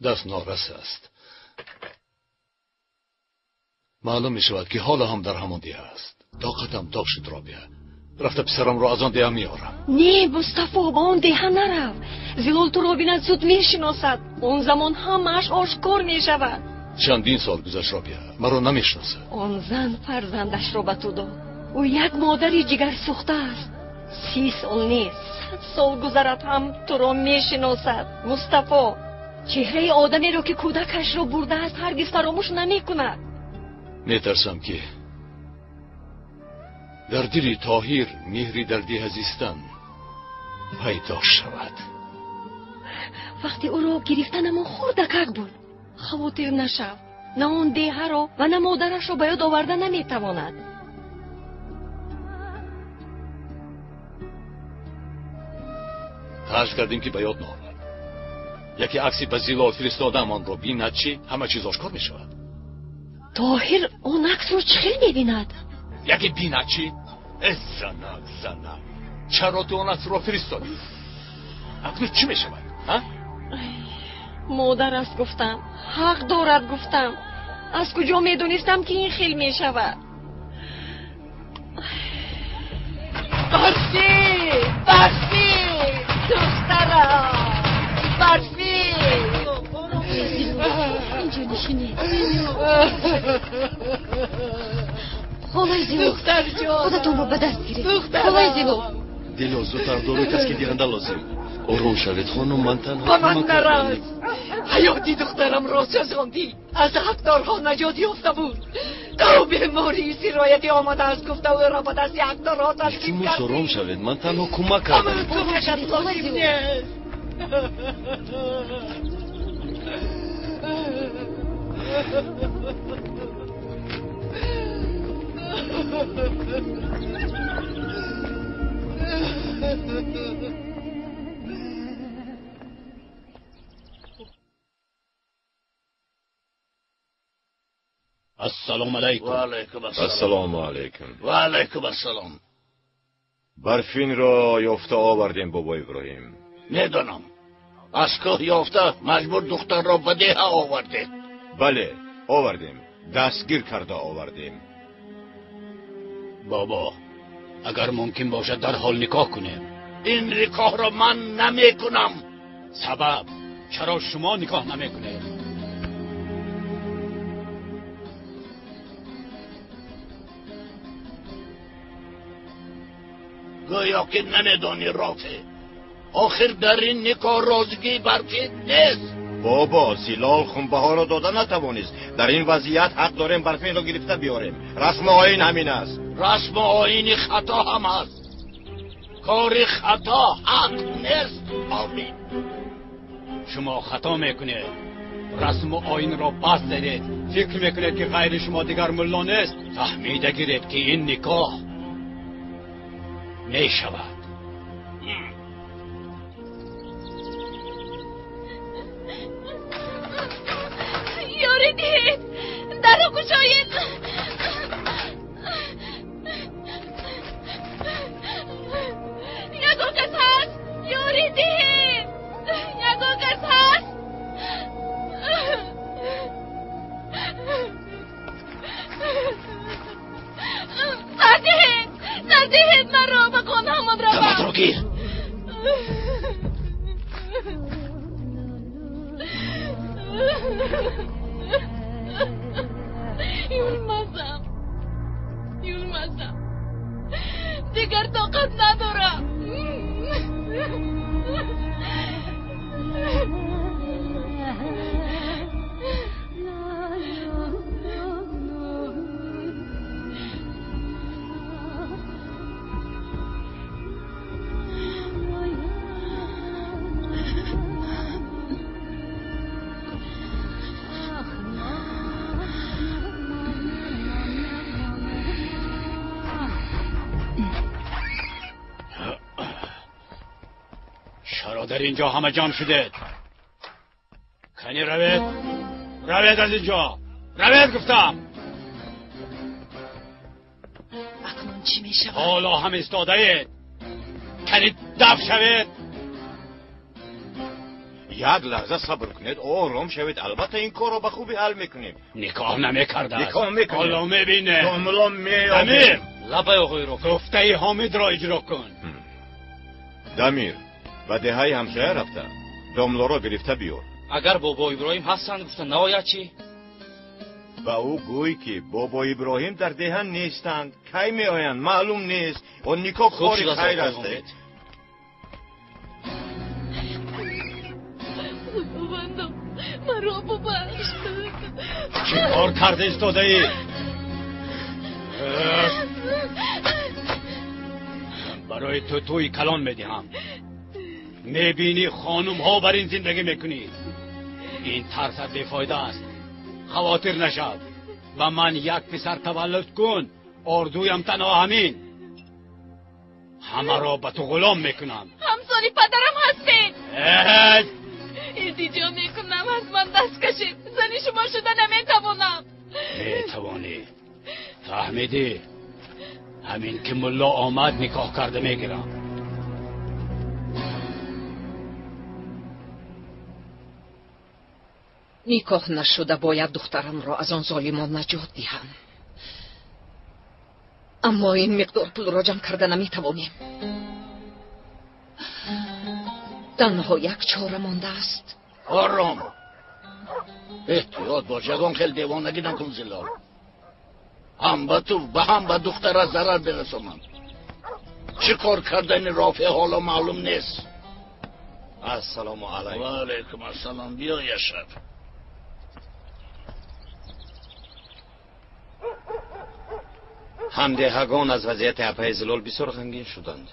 دست نارس است. معلوم می شود که حالا هم در همان دیه است. طاقتم تاق شد رابیه. رفته پسرم را از آن دیه میارم. نه مصطفی، با آن دیه نرو. زلال تو را بیند زود میشناسد. اون زمان همش آشکار میشود. چندین سال گذشت رابیه، مرا نمیشناسد. آن زن فرزندش را به تو داد. او یک مادری جگر سوخته است. 30 سال نیست، 100 سال گذرد هم تو را میشناسد. مصطفی، چهره آدمی را که کودکش را برده است هرگز فراموش نمی کند. میترسم که در دل طاهر مهری در دیه زیستن پیدا شود. وقتی او را گرفتن ما خردکک بود. خواطر نشو، نه آن دیه را و نه مادرش را به یاد آوردن نمیتواند. حرف کردیم که به یاد نآورد. یکی عکسی به زلال فرستادم، آن را بیند چی همه چیز آشکار می شود. طاهر آن عکس را چه میبیند؟ یکی بیند چی؟ زنک چرا تو آن عکس را فرستادی؟ عکس چی می شود؟ مادر است گفتم، حق دارد گفتم. از کجا میدونستم که این خیل می شود؟ برفی دخترم، برفی اینجا نشینید. خالای زیبا، دختر جان، خودتون رو به دست گیرید. خالای زیبا، دلو زودتر دارو تسکین گیرنده لازم. آروم شوید خانم، من تنها با من نراز. حیاتی دخترم را سوزاندی، از حقدارها نجات یافته بود. تو بیماری سرایتی آمده است گفته و را به دست حقدارها تسلیم کردی. آروم شوید، من تنها کمک کردم. کمکت لازم نیست. السلام علیکم. و علیکم السلام. السلام علیکم. و علیکم السلام. برفین را یافته آوردیم بابا ابراهیم. میدانم. از که یافته مجبور دختر را به دیه آورده. بله آوردیم، دستگیر کرده آوردیم. بابا اگر ممکن باشد در حال نکاح کنیم. این نکاح را من نمی کنم. سبب؟ چرا شما نکاح نمی کنید؟ گویا که نمیدانی رافع. آخر در این نکاح رازگی برکی نیست. بابا زلال خونبها را داده نتوانست. در این وضعیت حق داریم برفین را گرفته بیاریم. رسم آیین همین است. رسم آیین خطا هم است. کار خطا حق نیست. آمین. شما خطا میکنید. رسم و آیین را پس زدید. فکر میکنید که غیر شما دیگر ملا نیست. فهمیده گیرید که این نکاح میشود. یاریدید در رو گشایید. یک آقاز هست. یاریدید یک آقاز هست. سردهید من را به خانه همون را دمت رو گیر. یولمزم دیگر طاقت ندارم. چرا در اینجا همه جمع شدید؟ کنی روید از اینجا. روید گفتم. اکنون چی می شود؟ حالا هم استاده اید. کنی دف شوید. یک لحظه صبر کنید، آرام شوید. البته این کار رو به خوبی حل میکنیم. نکاح نمیکرده است. نکاح میکنیم. حالا میبینه. کاملا میامیم. دمیر لبه آقای رو گفته حامد را اجرا کن. دمیر و دههای همسایه رفته، داملا را گرفته بیار. اگر بابا ابراهیم هستند گفتن نباید چی؟ و او گوی که بابا ابراهیم در دهن نیستند، کی می آیند معلوم نیست. و نکاح کاری خیر است. خداوندم مرا ببخش. چی کار کرده ایستاده ای؟ برای تو توی کلان میدهم. میبینی خانم ها بر این زندگی میکنی. این ترس بیفایده است. خواطر نشد. و من یک پسر تولد کن، آرزویم تنها همین. همه را به تو غلام میکنم. همسانی پدرم هستید. التجا میکنم از من دست کشید. زنی شما شده نمیتوانم. میتوانی. فهمیدی؟ همین که ملا آمد نکاح کرده میگیرم. نکاح نشده باید دخترم را از آن ظالمان نجات دهم. اما این مقدار پول را جمع کرده نمیتوانیم. تنها یک چاره مانده است. آرام احتیاط باش، یگان خیلی دیوانگی نکن زلال. هم به تو و هم به دختر ضرر برسانم. چه کار کردن رافع حالا معلوم نیست. السلام علیکم. و علیکم السلام. بیا یشرف. همدهگان از وضعیت اپای زلال بسیار غمگین شدند.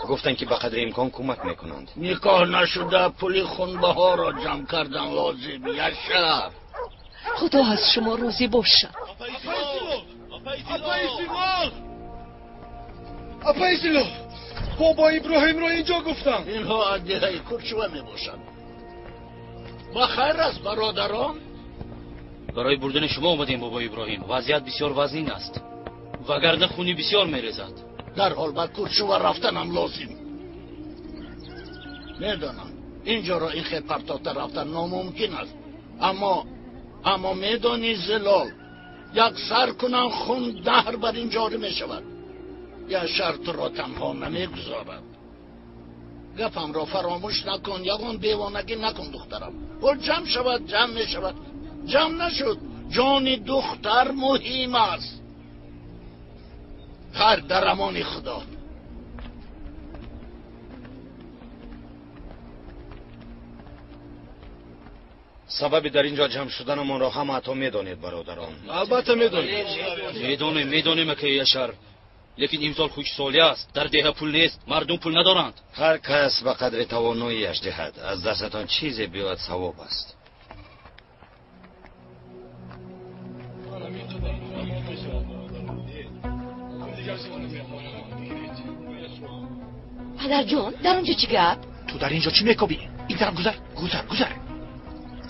گفتند که به قدر امکان کمک میکنند. نکاح نشده پولی خونبها را جمع کردن لازم. یشرف خدا از شما راضی باشد. اپای زلال بابا ابراهیم را اینجا گفتم. اینها عدیهای کرچوه می باشند. بخیر است برادران. برای بردن شما آمدیم بابا ابراهیم. وضعیت بسیار وزین است. وگرنه خونی بسیار میریزد. در حال به کرچوه رفتنم لازم. میدانم اینجا را این خیلی پرتاتر رفتن ناممکن است. اما میدانی زلال، یک سر کنن خون دهر بر این جاری می شود. یا شرط را تنها نمی گذارد. گفم را فراموش نکن، یگان دیوانگی نکن دخترم. و جمع شود جمع می شود. جمع نشد جان دختر مهم است. هر در امان خدا. سبب در اینجا جمع شدن ما را هم حتی میدانید برادران. البته میدانیم. میدانیم که یشر، لیکن امسال خوش سالی است. در ده پول نیست، مردم پول ندارند. هر کس به قدر تواناییش دهد. از دستتان چیزی بیاد ثواب است. پدر جان در اونجا چی گپ؟ تو در اینجا چی میکوبی؟ این طرف گذر.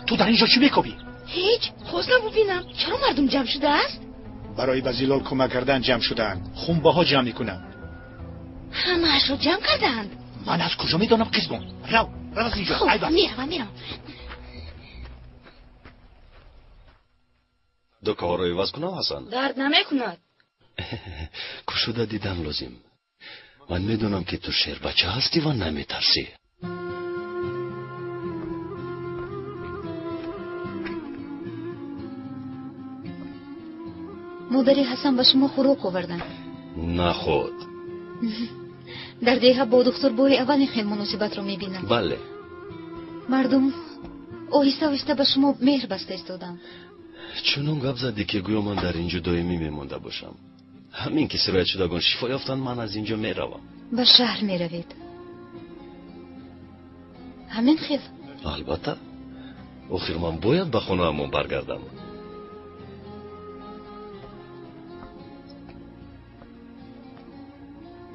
تو در اینجا چی میکوبی؟ هیچ، خواستم ببینم چرا مردم جمع شده است؟ برای به زلال کمک کردن جمع شدند. خونبها جمع میکنن. همه‌اش رو جمع کردند. من از کجا میدانم قسمون؟ رو از اینجا. خب میرم. دو کار رو عوض کنم حسن. درد نمیکند. کشوده دیدن لازم. من میدونم که تو شیر بچه هستی و نمیترسی. مادری حسن به شما خوراک آوردن. نه خود. در دیگه با دکتر باری اول خیلی مناسبت رو میبینم. بله. مردم آهسته به شما مهر بسته استادن. چونون گپ زدی که گویا من در اینجا دائمی میمونده باشم. همین که سرایت شدگان شفا یافتن من از اینجا میروم. به شهر میروید؟ همین خیل؟ البته. آخر من باید به خونه همون برگردم.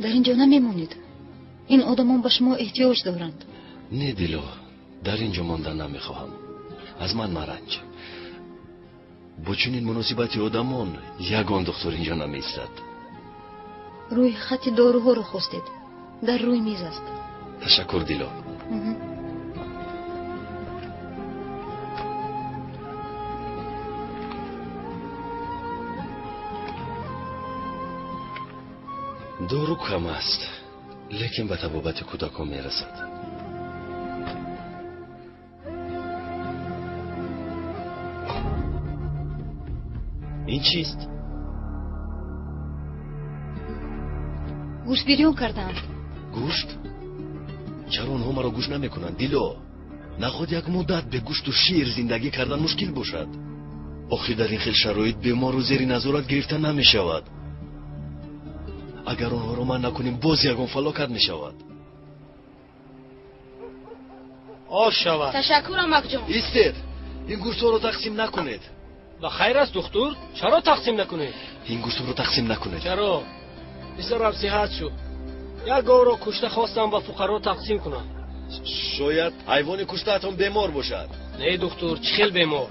در اینجا نمیمونید. این آدمان به شما احتیاج دارند. نه دیلو، در اینجا ماندن نمیخواهم. از من مرنج. با چنین مناسبتی آدمان یگان دکتر اینجا نمیستد. روی خط داروها رو خواستید. در روی میز است. تشکر دیلو. دورو کم است لیکن به طبابت کودکان میرسد. این چیست؟ گوشت بیریون کردند. گوشت؟ چرا اونها مرا گوش نمیکنند؟ دیلو نخود یک مدت به گوشت و شیر زندگی کردن مشکل باشد. آخه در این خیل شرایط بیمار و زیر نظارت گرفتن نمیشود. اگر اونها رو من نکنیم باز یگان فلاکت میشود. آش شود. تشکرم مکجون. ایستید. این گوشت رو تقسیم نکنید. و خیر است دکتر، چرا تقسیم نکنید؟ این گوشت رو تقسیم نکنید. چرا؟ بسیار صحت شو. یک گاو را کشته خواستم و فقرا تقسیم کنم. شاید حیوان کشته‌تان بیمار باشد. نه دکتر، چخیل بیمار.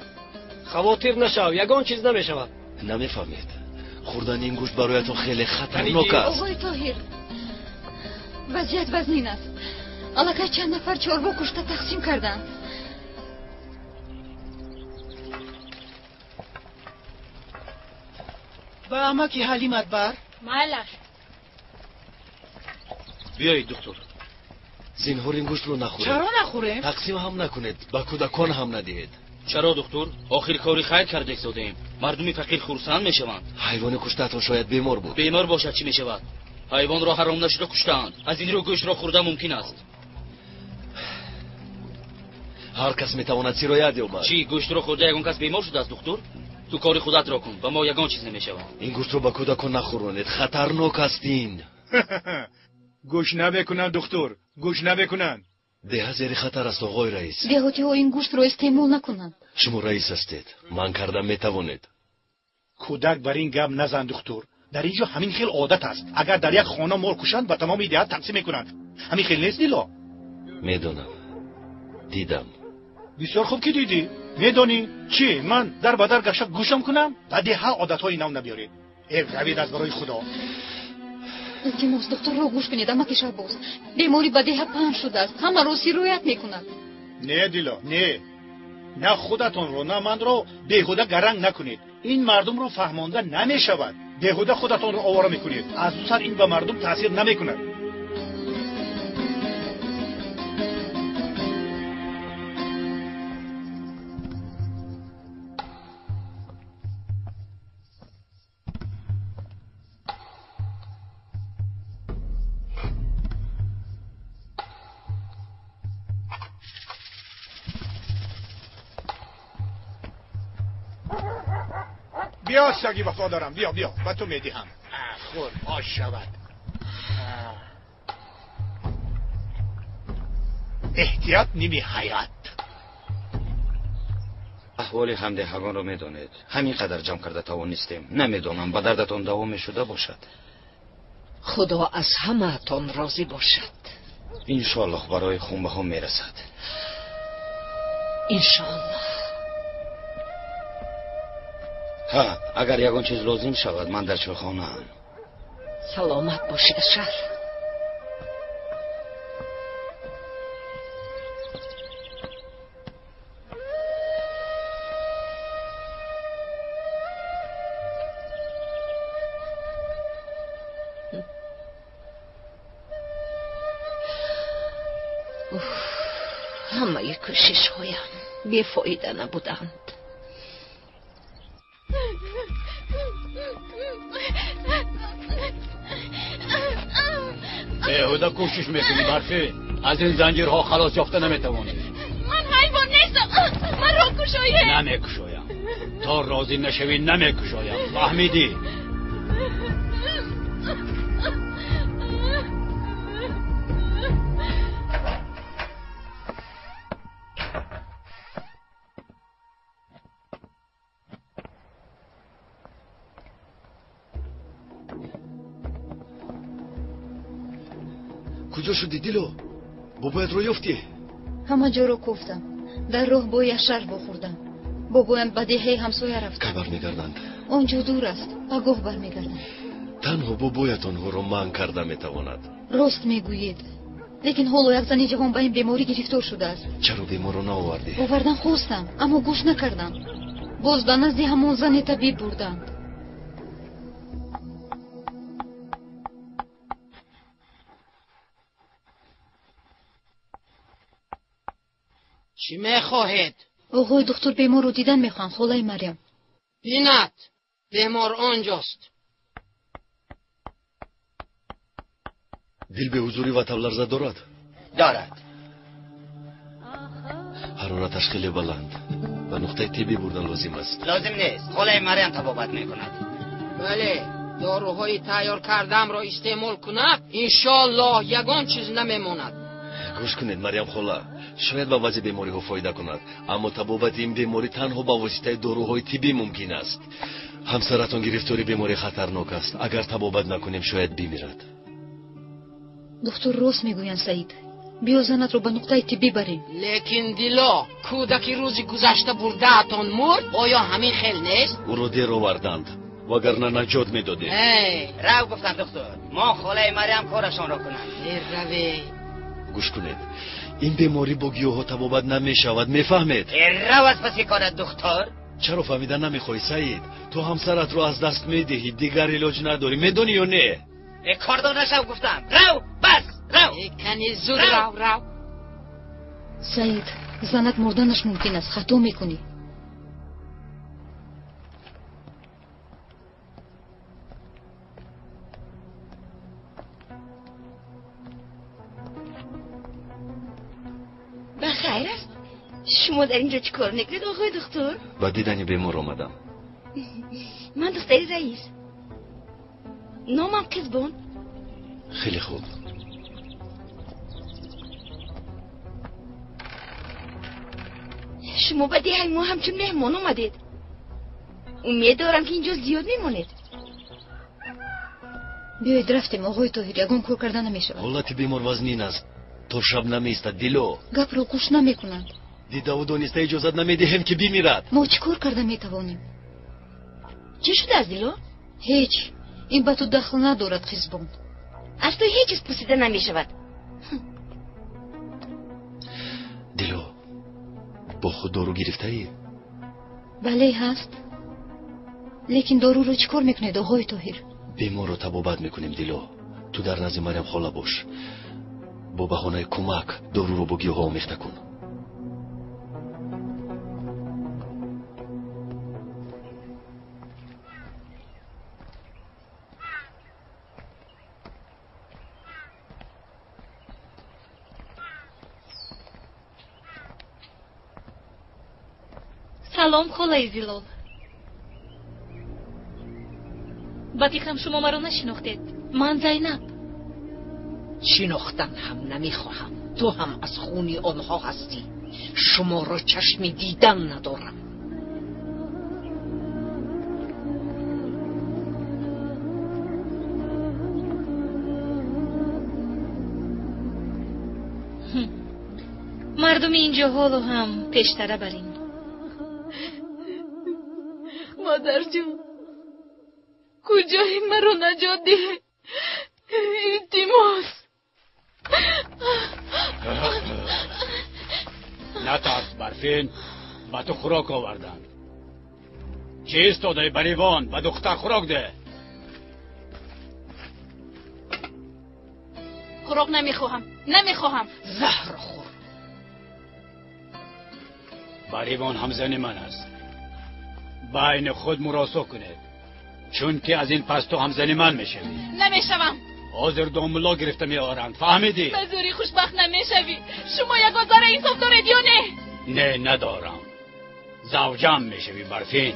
خواطر نشو، یگان چیز نمیشود. نمیفهمید. خوردن این گوشت برایتان خیلی خطرناک است. آقای طاهر، وضعیت وزنین است. الکی چند نفر چاروا کشته تقسیم کردند. و اما کی حلیمت بر؟ مالش. بیایید دکتر. زینهار این گوشت رو نخورید. چرا نخوریم؟ تقسیم هم نکنید. به کودکان هم ندهید. چرا دکتر؟ آخر کاری خیر کرده زاده ایم. مردمی فقیر خرسند میشوند. حیوان کشته‌تان شاید بیمار بود. بیمار باشد چی میشود؟ حیوان را حرام نشده کشتند. از این رو گوشت را خوردن ممکن است. هر کس میتواند سرایت یابد. چی گوشت را خورده یگان کس بیمار شده است دکتر؟ تو کاری خودت را کن و ما یگان چیز نمیشود. این گوشت رو به کودکان نخورونید. خطرناک استین. گوش نبکنن دکتر، گوش نبکنن. ده زیر خطر است آقای رئیس. دیهاتی ها این گوشت رو استعمال نکنند. شما رئیس هستید. من کردم میتوانید. کودک بر این گپ نزن دکتر. در اینجا همین خیل عادت است. اگر در یک خانه مار کشند به تمام دیهات تقسیم میکنند. همین خیل نیست دیلا؟ میدونم. دیدم. بسیار خوب که دیدی. میدونی چی؟ من در بدر گشت گوشم کنم بعد ها عادت های نو نبیارید. روید از برای خدا. التماس دکتر رو گوش کنید اما کشور باز. بیماری به دیه پنج شده است. همه رو سرایت میکنند. نه دیلا نه خودتون رو نه من رو بیهوده گرنگ نکنید. این مردم رو فهمانده نمیشود. بیهوده خودتون رو آواره میکنید. از اون سر این به مردم تاثیر نمیکند. بیا سگی وفادارم، بیا و تو میدیم. خور آش شود. احتیاط نیمی حیات. احوال همدهگان رو میدونید. همین قدر جمع کرده توانستیم. نمیدونم به دردتون دوام شده باشد. خدا از همه تان راضی باشد. انشالله برای خونبه هم میرسد. انشالله. ها اگر یگان چیز لازم شود من در چایخانه ام. سلامت باشید شهر. همه کوشش هایم بی‌فایده نبودند. بیهوده کوشش میکنی برفی. از این زنجیرها خلاص یافته نمیتوانی. من حیوان نیستم. من را کشایم. نمیکشایم. تا راضی نشوی نمیکشایم. فهمیدی؟ کجا شدی دیلو؟ بابایت رو یافتی؟ همه جا رو گفتم. در راه با یک شر بخوردم. بابایم به دیه همسایه رفت. کی برمیگردند؟ آنجا دور است. آگاه برمیگردند. تنها بابایتان رو من کرده میتواند. راست میگویید. لیکن حالا یک زن جوان به این بیماری گرفتار شده است. چرا بیمار رو نآوردی؟ آوردن خواستم اما گوش نکردم. باز به نزد همون زن طبیب بردند. چی میخواهید؟ آقای دکتر بیمار رو دیدن میخوان. خالای مریم. بیند، بیمار آنجاست. دل به حضوری و تب لرزه دارد؟ دارد. حرارتش خیلی بلند و نقطه طبی بردن لازم است. لازم نیست، خالای مریم طبابت میکند. بله، داروهای تیار کردم را استعمال کند انشالله یگان چیز نمیماند. گوش کنید مریم خاله، شاید با وضع بیماری ها فایده کند، اما طبابت این بیماری تنها با واسطه داروهای طبی ممکن است. همسرتان گرفتاری بیماری خطرناک است، اگر طبابت نکنیم شاید بمیرد. دکتر راست میگویند سعید. بیا زنت رو به نقطه طبی بریم. لیکن دیلا، کودکی روزی گذشته برده اتان مرد، آیا همین خیل نیست؟ او رو دیر آوردند وگرنه نجات میدادیم. رو گفتم دکتر، ما خالای مریم کارشان را کنند. روی گوش کنید، این بیماری با گیاها طبابت نمیشود، میفهمید؟ رو از پس کارت دکتر؟ چرا فهمیدن نمیخوای سعید؟ تو همسرت رو از دست میدهی، دیگر علاج نداری، میدونی یا نه؟ کاردار نشو گفتم. رو بس رو. کنی زود رو. سعید، زنت مردنش ممکن است، خطا میکنی. بخیر است. شما در اینجا چی کار میکنید آقای دکتر؟ با دیدن بیمار آمدم. من دختر رئیس. نامم کزبان. خیلی خوب. شما با دیگه ما همچون مهمان اومدید. امید دارم که اینجا زیاد میمونید. بیایید رفتیم آقای طاهر، یگان کار کردن نمیشود. حالت بیمار وزنین است، تا شب نمیستد. دیلو گپ رو گوش نمیکنند. دیده و دانسته اجازت نمیدهیم که بمیرد. ما چی کار کرده میتوانیم؟ چی شده از دیلو؟ هیچ، این به تو دخل ندارد خزبان. از تو هیچ چیز پوسیده نمیشود. دیلو با خود دارو گرفته ای؟ بله هست، لیکن دارو رو چی کار میکنید آقای طاهر؟ بیمار رو طبابت میکنیم. دیلو تو در نزد مریم خاله باش، با بهانه کمک دارو رو با گیاها آمیخته کن. سلام خالای زیلال. با فکرم شما مرا نشناختید. من زینب. شناختن هم نمیخواهم. تو هم از خونی آنها هستی. شما را چشمی دیدن ندارم. مردم اینجا حالو هم پیشتره برین. مادر جون، کجایی مرا نجات ده؟ التماس. نترس برفین، با تو خوراک آوردن. چیست داده بریوان؟ با دختر خوراک ده. خوراک نمیخواهم. زهر خور. بریوان همزن من است. بین خود مراسو کنید، چون که از این پس تو همزن من میشوی. نمیشوم. حاضر دوملا گرفته میآرند، فهمیدی؟ به زوری خوشبخت نمیشوی. شما یک آزار انصاف دارید یا نه؟ نه ندارم. زوجم میشوی برفین.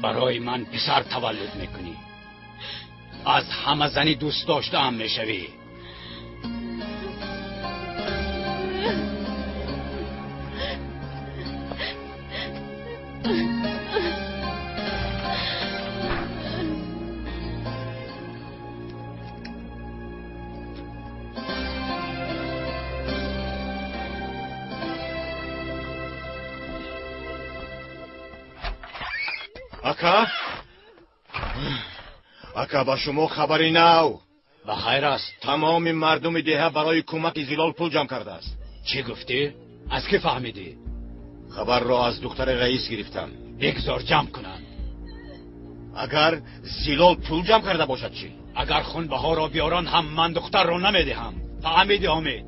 برای من پسر تولد میکنی. از همه زنی دوست داشته هم میشوی. اکا با شما خبری نو. بخیر است. تمام مردم دیه برای کمک زلال پول جمع کرده است. چی گفتی؟ از کی فهمیدی؟ خبر را از دختر رئیس گرفتم. بگذار جمع کنند. اگر زلال پول جمع کرده باشد چی؟ اگر خونبها را بیارن هم من دختر را نمیدهم. فهمیدی حامد؟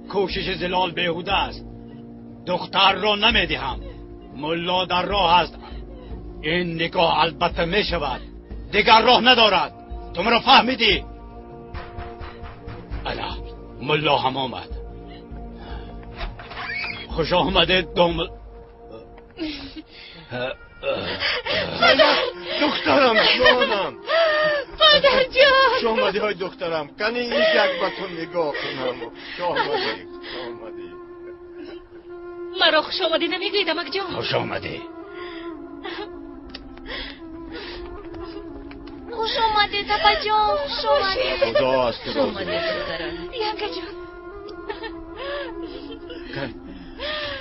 کوشش زلال بیهوده است. دختر را نمیدهم. ملا در راه است. این نگاه البته می شود، دیگر راه ندارد. تو مرا فهمیدی؟ الا ملا هم آمد. خوش آمده دامل. دخترم جانم. پدر جان خوش آمدی های دخترم. کنی این یک با تو نگاه کنم. خوش آمدی. مرا خوش آمدی نمیگوی دمک جان؟ خوش آمدی. خوش آمدی دپا جان. خوش آمدی. خدا است که خوش آمدی دخترم. ینگه جان.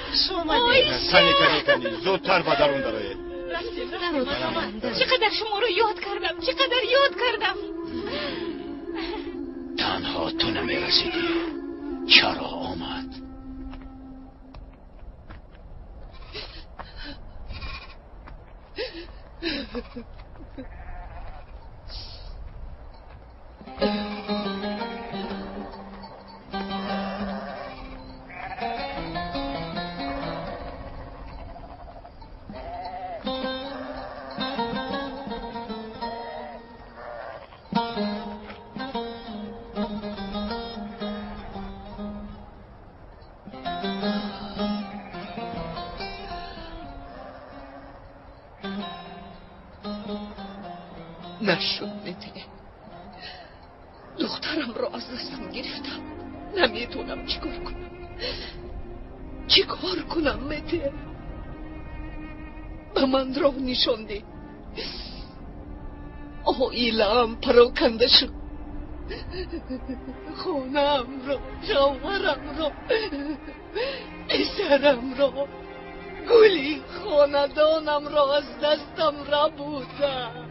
خوش آمدی. کنی زودتر با درون درایید. چقدر شما رو یاد کردم. تنها تو نمیرسیدی. چرا آمد؟ نشد مته. دخترم را از دستم گرفتم. نمیتونم چیکار کنم مته. به من راه نشاندی. عائله‌ام پراکنده شد. خانه‌ام را، شوهرم را، پسرم را، گلی خاندانم را از دستم ربودم.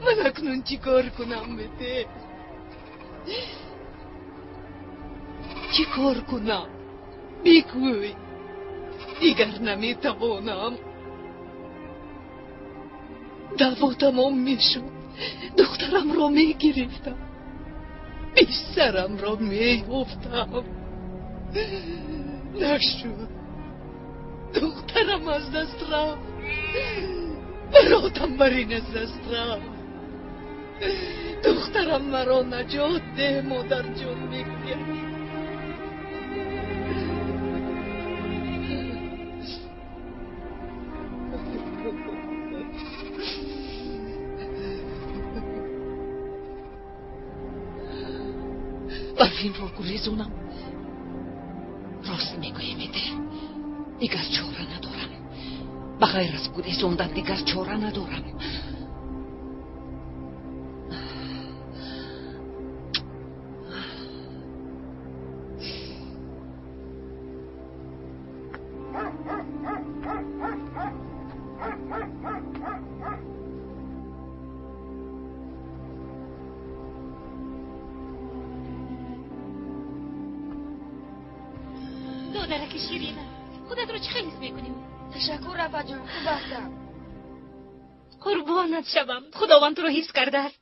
من اکنون چیکار کنم مته؟ چیکار کنم؟ بگوی. دیگر نمیتوانم. دعوا تمام میشد. دخترم را میگرفتم. بسترم را میگفتم. نشد. دخترم از دست رفت. براتم برین از دست رفت. دخترم مرا نجات ده مادر جان میگوید. برفین رو گریزونم. راست میگویی میده. دیگر چاره ندارم. بغیر از گریزوندن دیگر چاره ندارم. دادرک شیرینه، خودت رو چه خیلی حس میکنی؟ تشکر رفا جان، خوب هستم. قربانت شوم. خداوند تو رو حفظ کرده است.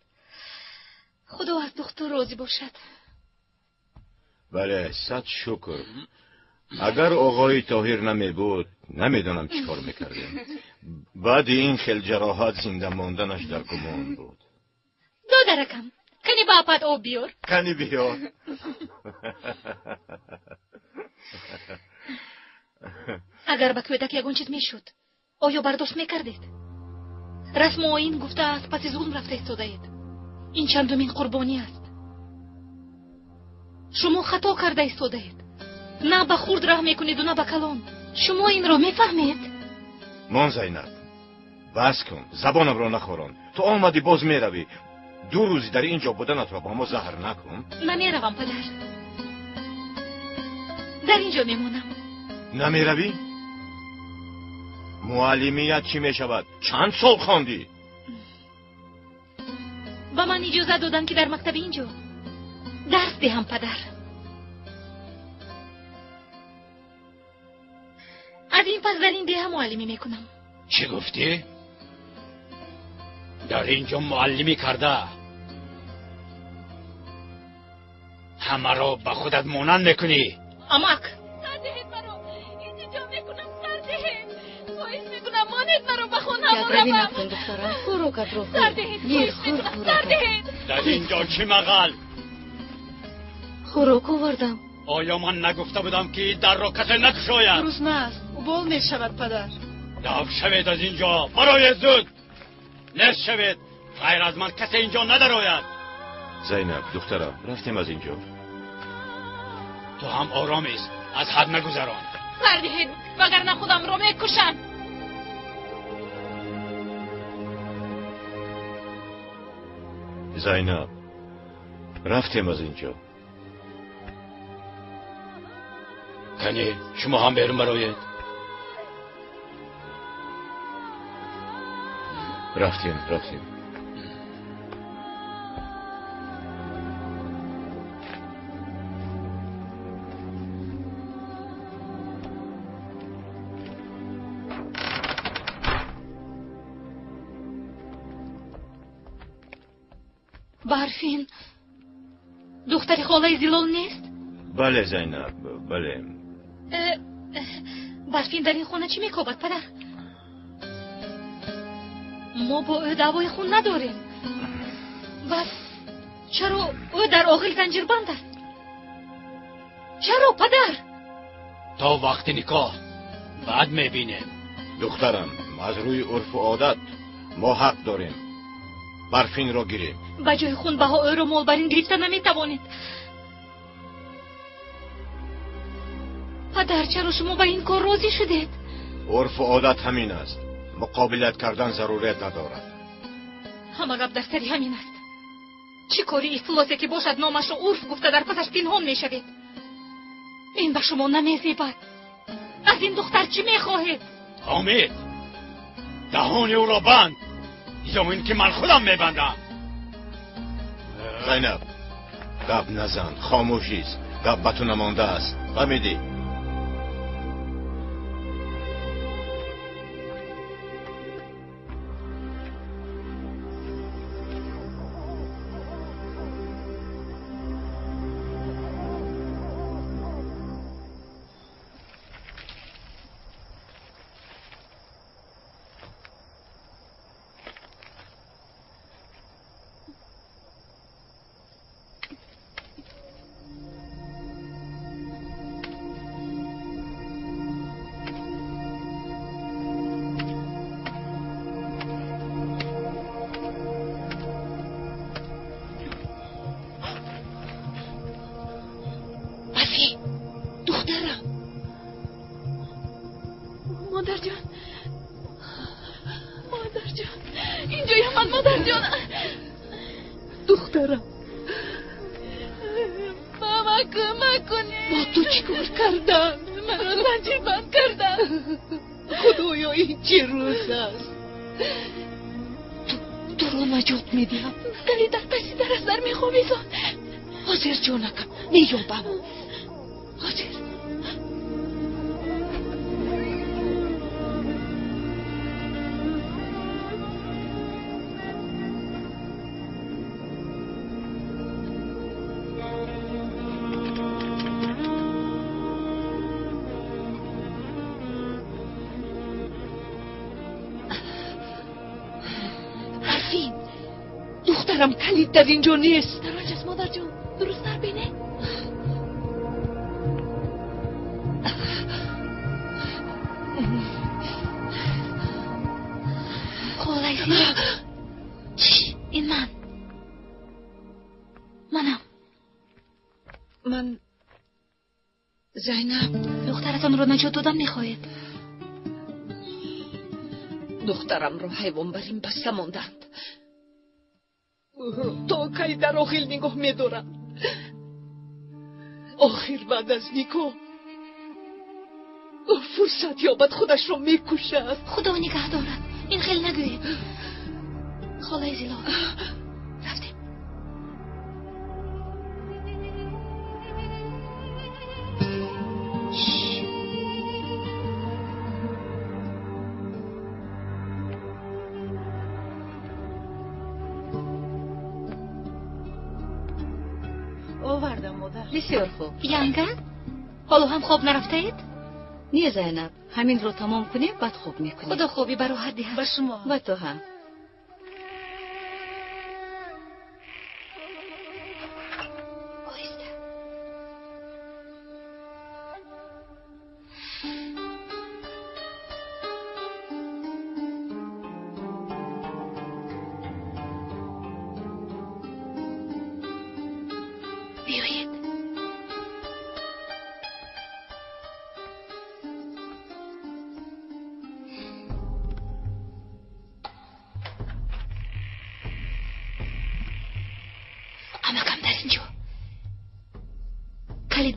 خدا از دختر راضی باشد. بله، صد شکر. اگر آقای طاهر نمی بود نمیدونم چی کار میکردیم. بعد این خیل جراحت زنده ماندنش در گمان بود. دادرکم کنی باپت آب بیار. کنی بیار. اگر به کودک یگون چیز میشد آیا برداشت میکردید؟ رسم و آیین گفته است پس ظلم رفته ایستاده اید. این چندمین قربانی است. شما خطا کرده ایستاده اید. نه به خورد راه میکنید و نه به کلان. شما این را میفهمید؟ مان زینب بس کن، زبانم را نخوران. تو آمدی باز میروی. 2 روزی در اینجا بودنت را با ما زهر نکن. نمیروم پدر. در اینجا میمونم. نمیروی؟ معلمیت چی میشود؟ چند سال خواندی؟ با من اجازه دادن که در مکتب اینجا درس دهم پدر. از این پس در این دیه معلمی میکنم. چی گفتی؟ در اینجا معلمی کرده؟ همه را به خودت مانند میکنی؟ امک روی نکن دخترم. خوراکت رو خور. یه خور خوراکت. در اینجا چی مقل؟ خوراک آوردم. آیا من نگفته بودم که در را کسی نکشاید؟ درست است. بول می شود پدر. دفع شوید از اینجا. برای زود. نصف شوید. غیر از من کسی اینجا ندراید. زینب دخترم رفتیم از اینجا. تو هم آرام است. از حد نگذران. بردهید وگرنه خودم رو میکشم. زینب رفتیم از اینجا. کنی شما هم بیرون برایید. رفتیم برفین دختر خاله زلال نیست؟ بله زینب بله. برفین در این خونه چی میکوبد پدر؟ ما با او دعوای خون نداریم. و چرا او در آغل زنجیر بند است؟ چرا پدر؟ تا وقت نکاح بعد میبینیم. دخترم از روی عرف و عادت ما حق داریم برفین را گیریم. با جای خون بها او را مالبرین گرفته نمیتوانید. پدر چرا شما به این کار راضی شدید؟ عرف و عادت همین است. مقابلت کردن ضرورت ندارد. همه گپ در سری همین است. چی کاری افلاسی که باشد نامش را عرف گفته در پسش پنهان میشوید؟ این به شما نمیزیبد. از این دختر چی میخواهید؟ حامد دهان او را بند. زمین که من خودم میبندم. زینب گپ نزن. خاموشی است. گپ به تو نمانده است. فهمیدی؟ دخترم کلید در اینجا نیست. در آنجاست مادر جان. درست در بینه. خاله چی؟ این منم. من زینب. دخترتان رو نجات دادن میخواهید؟ دخترم رو حیوان بریم بسته ماندند. تا کی در آخیل نگاه می‌دارم. آخر بعد از نکاح فرصت یابد خودش رو میکشد. خدا نگه دارد. این خیلی نگوید. خاله زیلا رفتیم. آوردم مادر. بسیار خوب. ینگه حالا هم خواب نرفته اید؟ نه زینب، همین رو تمام کنیم بعد خوب میکنیم. خدا خوبی برای حدی هم. با شما. با تو هم.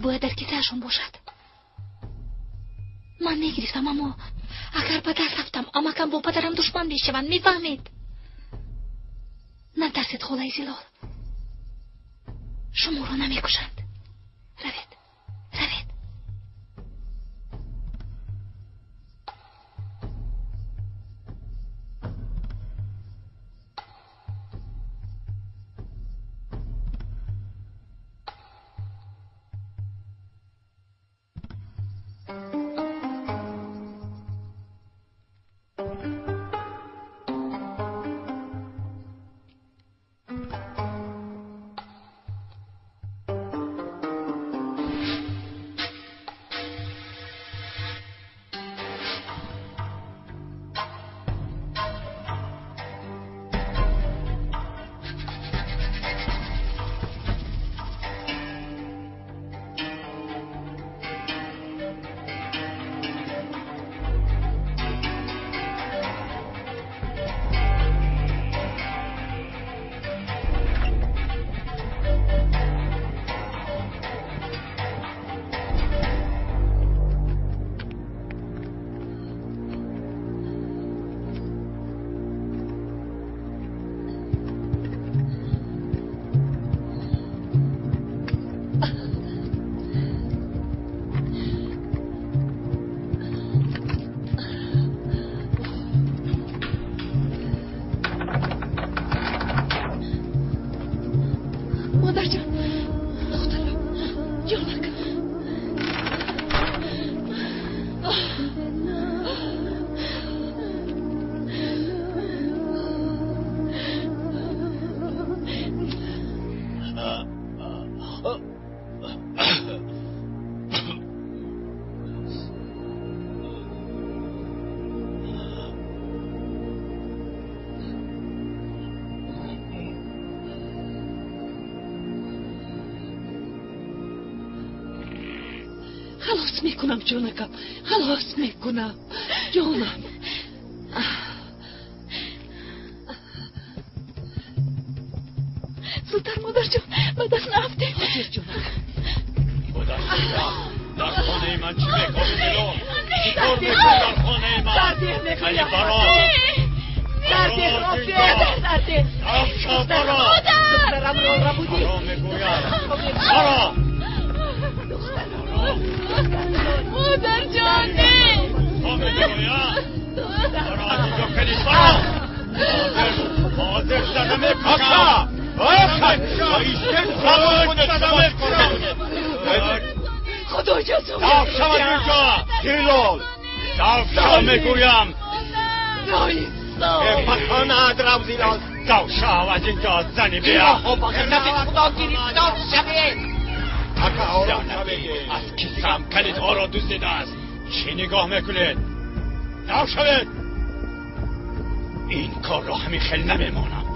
باید در کیسهشون باشد. من میگریستم اما اگر به در رفتم امکم با پدرم دشمن میشوند. میفهمید؟ نترسید خالای زلال، شما رو نمیکشند. روید روید. خلاص میکنم جونکم، خلاص میکنم جونم. زودتر مادر جان، بعد از نفته. خودیر جونکم. مادر جان، در خانه من چی میکنی دلو؟ چی کار میکنی در خانه من؟ خیلی برای سردی رافیه سردی افشا برا دخترم رو بودی برا میگویم برا مادر جان نه تو میگویم برا از اینجا کنید برا حاضر زده میکنم خدا جزو داف شود اینجا دیلول داف شا میگویم پکان ادرم زیراز داف شا از اینجا زنی بیا خب نفت خدا گریفتار شوید از کیسم کلید ها را دزدیده است چی نگاه میکنید داف شوید این کار را همین خیلی نمیمانم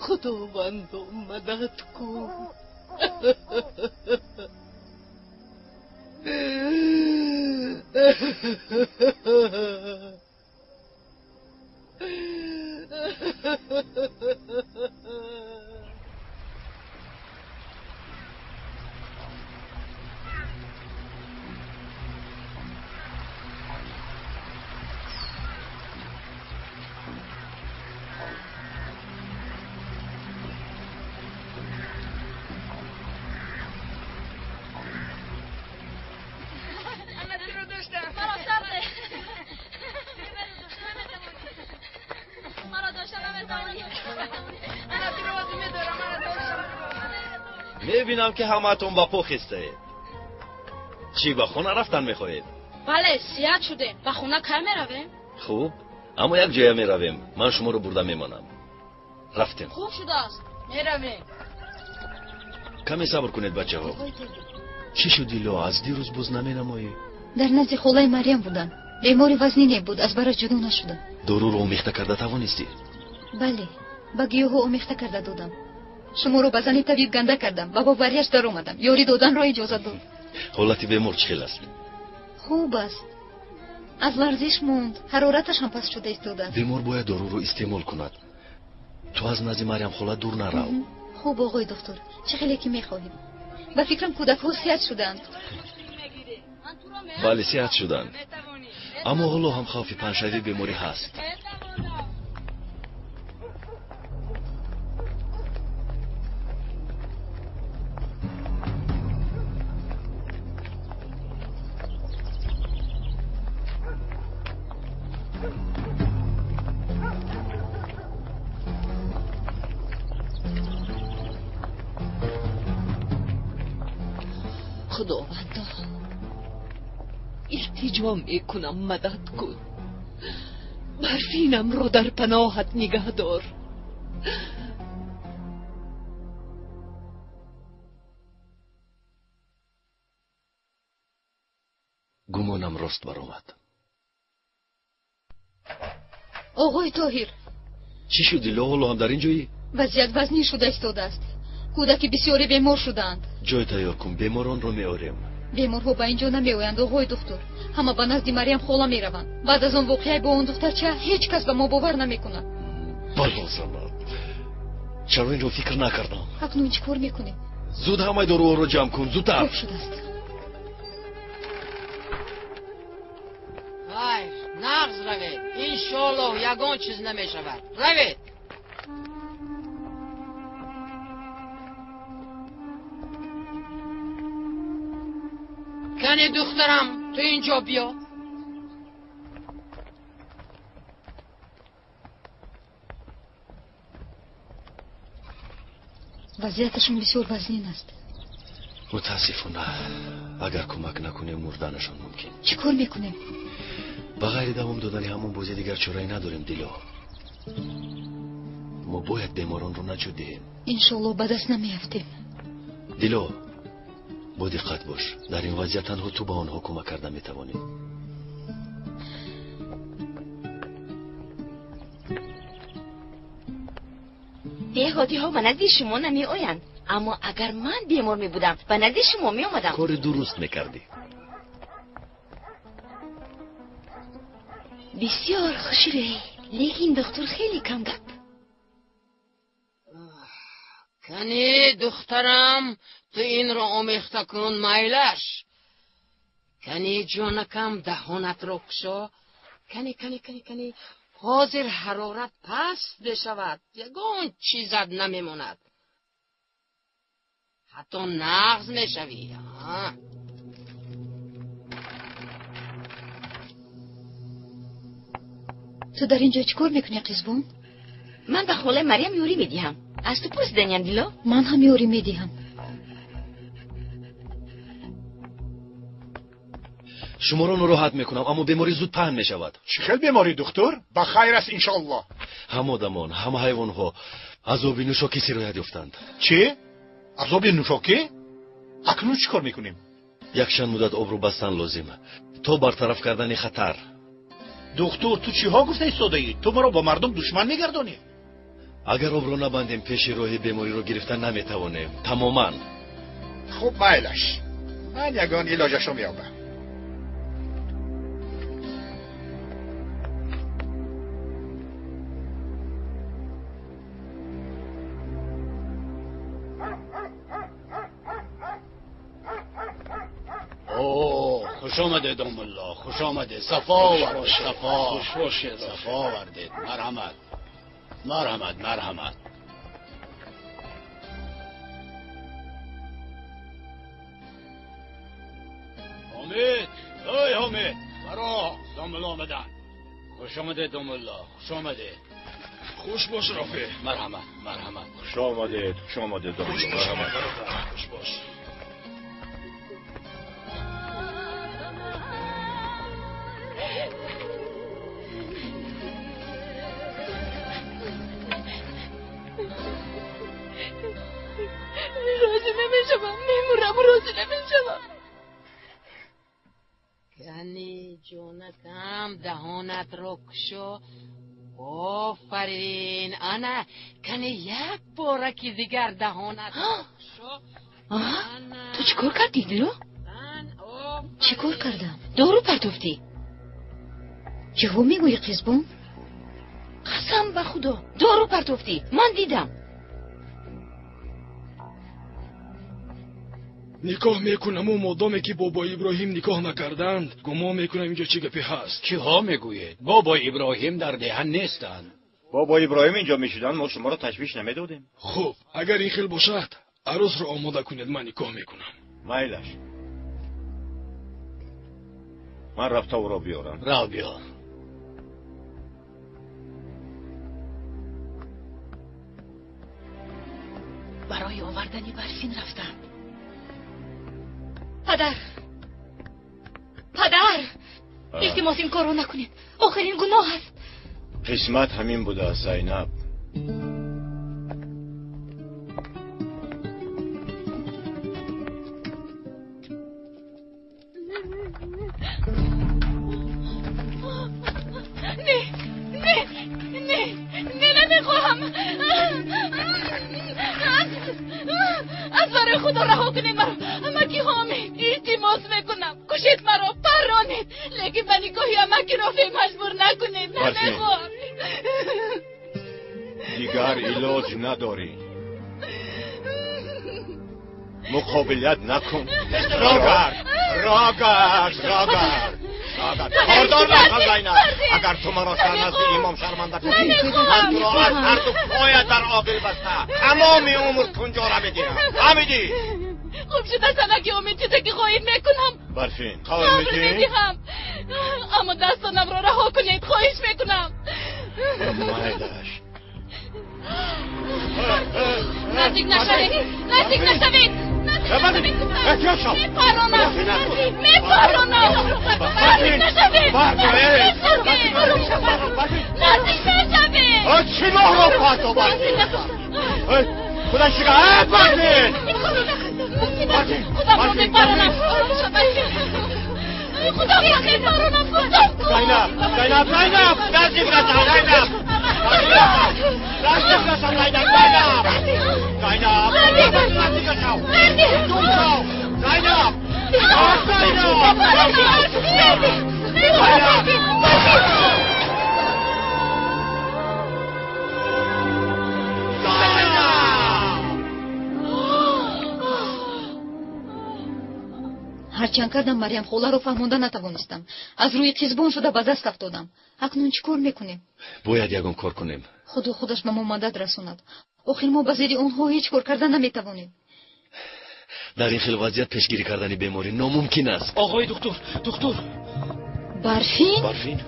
خداوند مدد کن. میبینم که همه‌تون با پا خسته. چی به خونه رفتن میخواهید؟ بله سیاد شده. به خونه کار میرویم؟ خوب، اما یک جای میرویم. من شما رو برده میمانم. رفتیم. خوب شده است. میرویم. کمی صبر کنید بچه ها. چی شد دیلو؟ از دیروز باز نمینمایی؟ در نزد خالای مریم بودن. بیماری وزنی بود، از برش جدا نشدن. دارو رو آمیخته کرده توانستی؟ بله، با گیاها آمیخته کرده دادم. شما رو به زن طبیب گنده کردم و با بریش در اومدم. یاری دادن را اجازه داد. حالت بیمار چخیل است؟ خوب است. از لرزش موند، حرارتش هم پس شده ایستاده است. بیمار باید دارو رو استعمال کند. تو از نزد مریم خاله دور نرو. خوب آقای دکتر، چه خیلی که میخواهید. به فکرم کودک ها صحت شدند. بله صحت شدند، اما حالا هم خوف پنشوی بیماری هست. خداوندا التجا میکنم مدد کن. برفینم رو در پناهت نگه دار. گمانم راست برآمد. آقای طاهر، چی شد دیلو؟ حالا هم در این جایی؟ وضعیت وزنی شده ایستاده است. کودک بسیاری بیمار شدند. جای تیار کن، بیماران رو میاریم. بیمارها به اینجا نمیآیند آقای دکتر. همه به نزد مریم خاله میروند. بعد از آن واقعه با اون دخترچه هیچ کس به ما باور نمیکند. بلا زند، چرا این رو فکر نکردم؟ اکنون چی کار میکنیم؟ زود همه داروها رو جمع کن، زودتر. خوب شده است. خیر نغز روید. انشالله یگان چیز نمیشود. روید. کنی دخترم تو اینجا بیا. وضعیتشون بسیار وزنین است. متاسفانه اگر کمک نکنیم مردنشان ممکن. چی کار میکنیم؟ بغیر دوام دادن همون بازی دیگر چرایی نداریم دیلو. ما باید بیماران رو نجات دهیم. انشالله به دست نمیافتیم. دیلو با دقت باش، در این وضعیت تنها تو به آنها کمک کردن میتوانی. دیهاتی ها به نزد شما نمی آیند، اما اگر من بیمار می بودم به نزد شما می آمدم. کار درست میکردی. بسیار خوشی، لیکن دکتر خیلی کم گپ. کنی دخترم تو این را آمیخته کن میلش. کنی جانکم دهانت رو کشا. کنی حاضر حرارت پست بشود. یگان چیزت نمیموند. حتی نغز میشوی. تو در اینجا چیکار میکنی قزبون؟ من به خاله مریم یوری میدیم. از تو پرسیدن دیلو؟ من هم یوری میدیم. شما رو ناراحت میکنم، اما بیماری زود پهن میشود. چه خیلی بیماری دکتر؟ بخیر است انشالله. هم آدمان هم حیوان ها عذاب نوشاکی سرایت یافتند. چی؟ عذاب نوشاکی؟ اکنون چی کار میکنیم؟ یک چند مدت آب رو بستن لازم تا برطرف کردن خطر. دکتر تو چی ها گفته ایستاده ای؟ تو مرا با مردم دشمن میگردانی؟ اگر آب رو نبندیم پیش راه بیماری رو گرفتن نمیتوانیم تماما. خب مایلش، من یگان علاجش رو میابم. خوش آمده دام الله، خوش آمده. صفا ورد، صفا وردید. مرحمت مرحمت مرحمت. حامد، ای حامد، برا دام الله آمدن. خوش آمده دام الله، خوش آمده. خوش باش رافی. مرحمت مرحمت. خوش آمده دام الله. مرحمت. خوش باش. راضی نمیشم، میمورم، راضی نمیشم. کنی جونکم دهانت رو کشو. آفرین انا کنی یک بارکی دیگر دهانت رو کشو. تو چیکار کردی دیرو؟ چیکار کردم؟ دارو پرتوفتی؟ چه میگویی قزبون؟ قسم به خدا دارو پرتوفتی، من دیدم. نکاح میکنم و مادامی که بابا ابراهیم نکاح نکردند گمان میکنم اینجا چه گپی هست. چی ها میگوید؟ بابا ابراهیم در دهن نیستند. بابا ابراهیم اینجا میشدن ما شما را تشویش نمیدادیم. خب اگر این خیل باشد عروس را آماده کنید، من نکاح میکنم. مایلش، من رفته او را بیارم. را بیار. برای آوردن برفین رفتن. پدر التماس این کارو نکنید، آخرین گناه هست. قسمت همین بوده زینب. نه نمیخواهم. از برای خدا رها کنید مرا. امکی حامد التماس میکنم کشید مرا، پرانید، لیکن من نگاهی امکی را مجبور نکنید. نمیخواهم. دیگر علاج نداری، مقابلیت نکن. راگر خاردار نکن زینب. اگر تو مرا سرنزد امام شرمنده کنی من تو را از هر دو پایت در آغل بسته تمام عمر کنجا را میگیرم. فهمیدی؟ خوب شده سنکی امید چیزی که خواهید میکنم. برفین قول میدی؟ اما دستانم را رها کنید، خواهش میکنم. مایدش نزدیک نشوید. احتیاط شو. میپرانم. نزدیک نشوید. چی ناه رو پاتو برفین؟ خدا شکایت برفین. خدا میپرانم. خدا میپرانم. زینب نزدیک نشو. هرچند کردم مریم خولا رو فهمونده نتوانستم. از روی قزبون شده به دست افتادم. اکنون چی کار میکنیم؟ باید یگان کار کنیم. خدا خودش به ما مدد رسوند. آخر ما به زیر اونها هیچ کار کردن نمیتوانیم. در این خیل وضعیت پیشگیری کردن بیماری ناممکن است. آقای دکتر برفین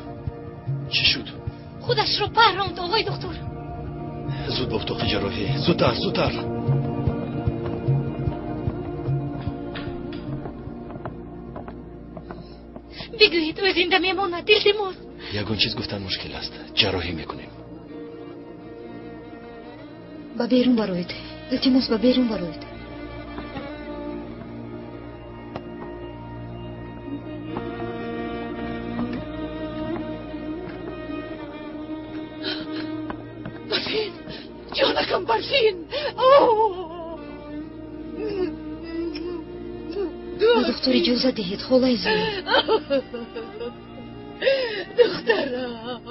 چی شد؟ خودش رو پراند آقای دکتر. زود به اتاق جراحی، زودتر. بگویید او زنده میماند. التماس. یگان چیز گفتن مشکل است. جراحی میکنیم. به بیرون بروید. التماس به بیرون بروید. دخترکم برفین. دکتر اجازه دهید خالای زیلو. دخترم،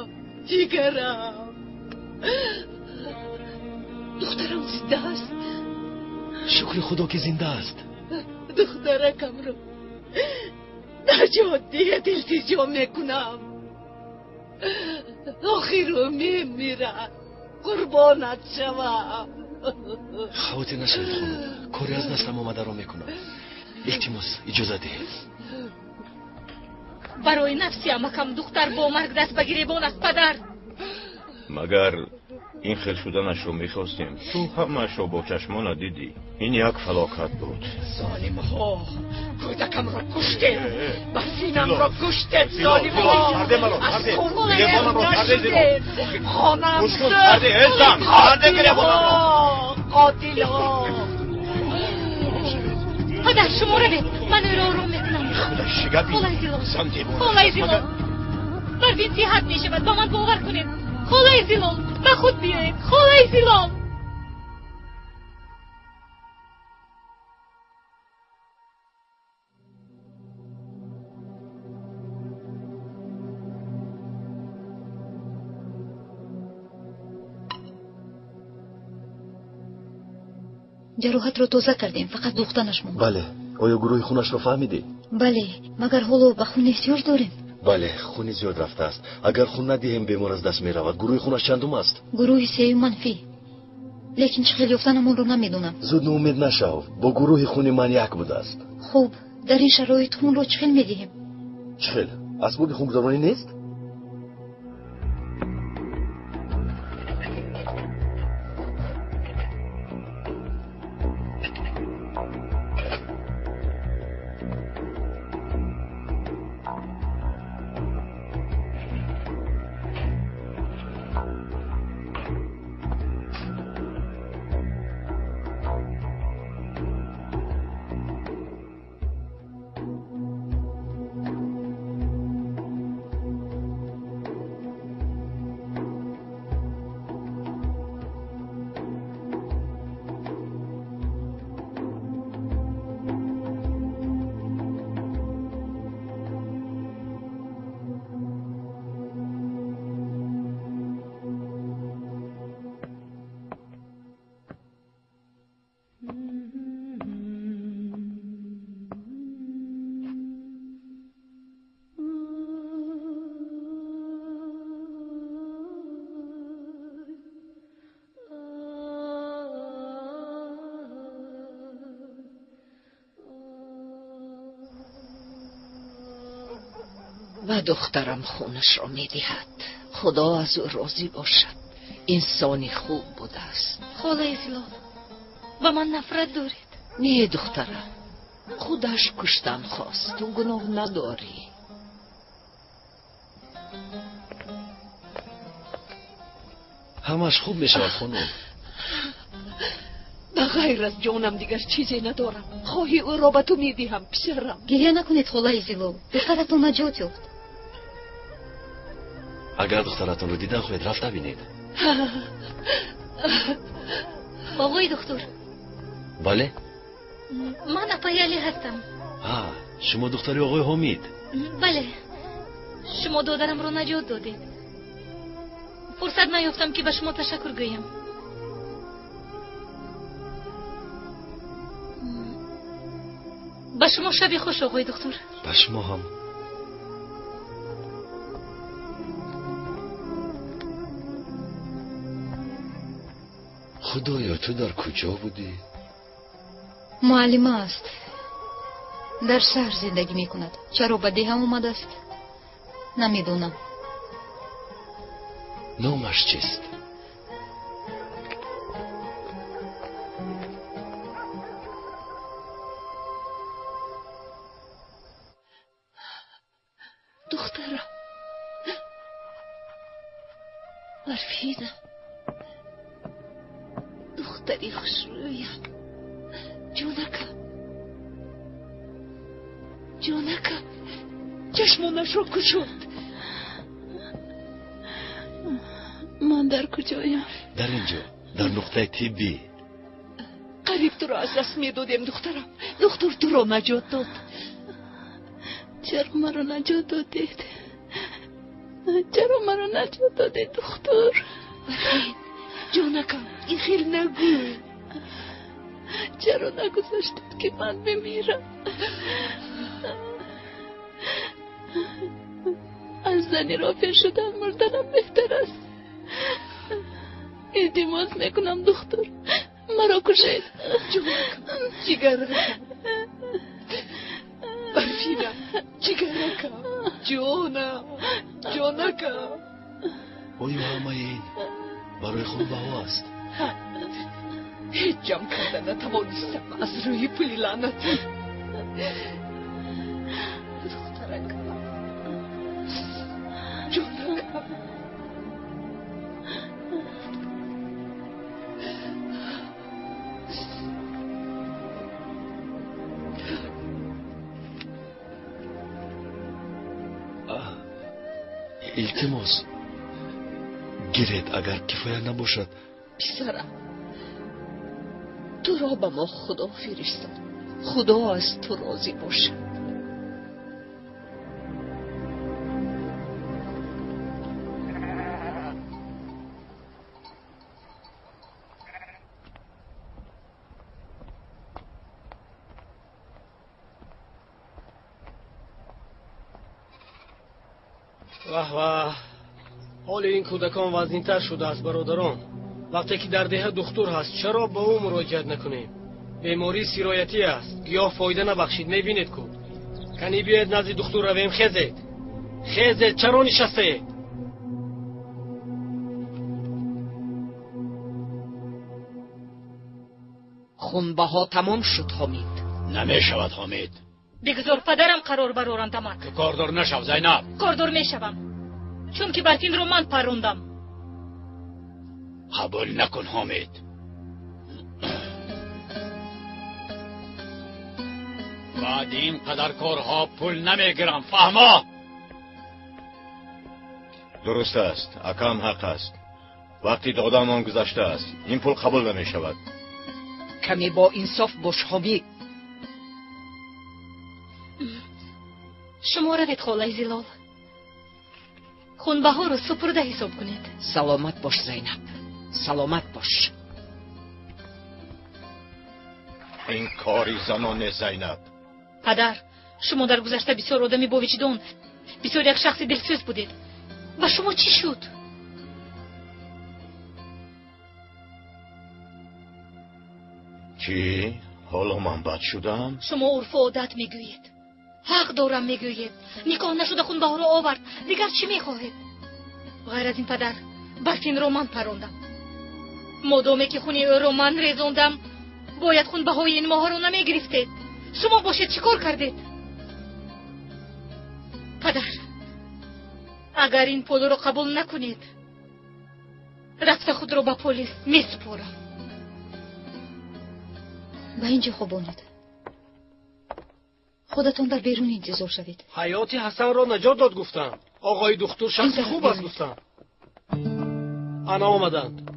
جیگرم. دخترم زنده است. شکر خدا که زنده است. دخترکم رو نجات ده، التجا میکنم. آخر رو میمیرم، قربانت شوم. خواهد نشوید خانم، کاری از نسلم آمده را میکنم. التماس اجازه دهید. برای نفسی امکم دختر با مرگ دست بگیریبان است پدر. مگر این خیل شدنش رو میخواستیم، تو همش رو با چشمان دیدی. این یک فلاکت بود. ظالم ها، کودکم را کشتید، برفینم را کشتید. ظالم ها، از خونه نشدید. خانم قاتل ها. پدر شما رو بید، من او را آروم میکنم. خدا شگفی خالای زیلال برفین صحت میشود، با من باور کنید. خالای زیلال به خود بیایید. خالای زیلال. جراحت رو تازه کردیم، فقط دوختنش موند. بله. آیا گروه خونش رو فهمیدی؟ بله، مگر حالا به خون احتیاج داریم؟ بله، خونی زیاد رفته است. اگر خون ندهیم بیمار از دست می رود. گروه خونش چندم است؟ گروه سه منفی. لیکن چخیل یافتنمون رو نمیدونم. زود نومید نشو. با گروه خونی من یک بوده است. خوب، در این شرایط خون رو چخیل میدهیم؟ چخیل؟ اسباب خونگذرانی نیست؟ و دخترم خونش را میدهد. خدا از او راضی باشد. انسانی خوب بوده است. خالای زیلال با من نفرت دارید؟ نه دخترم، خودش کشتن خواست. تو گناه نداری. همش خوب میشود خانم. به غیر از جانم دیگر چیزی ندارم. خواهی او را به تو میدهم پسرم. گریه نکنید خالای زیلال، دخترتون نجات یافت. اگر دخترتون رو دیدن خواهید رفت ببینید. آقای دکتر. بله؟ من اپایالی هستم. شما دختری آقای حمید؟ بله، شما دادرم رو نجات دادید. فرصت نیافتم که به شما تشکر گویم. به شما شبی خوش آقای دکتر. به شما هم. خدایا تو در کجا بودی؟ معلمه است. در شهر زندگی می کند. چرا به دهام اومده است؟ نمیدونم. نامش چیست؟ دخترم، برفینم، دختری خوشرویم، جونکم چشمانش رو کشوند. من در کجایم؟ در اینجا در نقطه طبی. قریب تو را از دست میدادیم دخترم. دکتر تو را نجات داد. چرا مرا نجات دادید؟ چرا مرا نجات دادید دکتر؟ برهین جانکم این خیلی نگوی. چرا نگذاشتید که من بمیرم؟ از زنی رافع شدن مردنم بهتر است. التماس میکنم دکتر مرا کشید. جانکم جگرکم برفینم جگرکم جانکم. آیا همه این برای خون بها است؟ هیچ جمع کردن نتوانستم از روی پلی لعنتی. دخترکم جانکم. التماس گرید اگر کفایت نباشد. پسرم تو را به ما خدا فرستاد. خدا از تو راضی باشد. واه واه، حال این کودکان وزنی‌تر شده است برادران. وقتی که در ده دکتر هست چرا به او مراجعت نکنیم؟ بیماری سیرایتی است، گیاه فایده نبخشید. میبینید کو کنی بیاید نزد دکتر رویم. خیزید چرا نشسته؟ خونبها تمام شد حامد. نمیشود حامد. بگذار پدرم قرار برارند تمام. تو کاردار نشو زینب. کاردار میشوم چون که برتین رو من پروندم. قبول نکن حامد. بعد این قدر کارها پول نمیگیرم فهما؟ درست است. اکام حق است. وقتی دادن آن گذشته است این پول قبول نمی شود. کمی با انصاف باش حامد. شما روید خاله زلال. خونبها رو سپرده حساب کنید. سلامت باش زینب. سلامت باش. این کاری زنانه زینب. پدر شما در گذشته بسیار آدمی با وجدان، بسیار یک شخص دلسوز بودید. و شما چی شد؟ چی؟ حالا من بد شدم؟ شما عرف و عادت میگویید. حق دارم میگویید. نکاح نشده خونبها رو آورد. دیگر چی میخواهید؟ غیر از این پدر برفین رو من پروندم. مادامی که خونی او رو من ریزوندم باید خونبهای این ماه رو نمیگرفتید. شما باشید چیکار کردید؟ پدر اگر این پول رو قبول نکنید رفت خود رو به پلیس میسپارم. به اینجا خوابانید. خودتون در بیرون انتظار شوید. حیات حسن را نجات داد گفتم. آقای دکتر شخص خوب است گفتم. انا آمدند.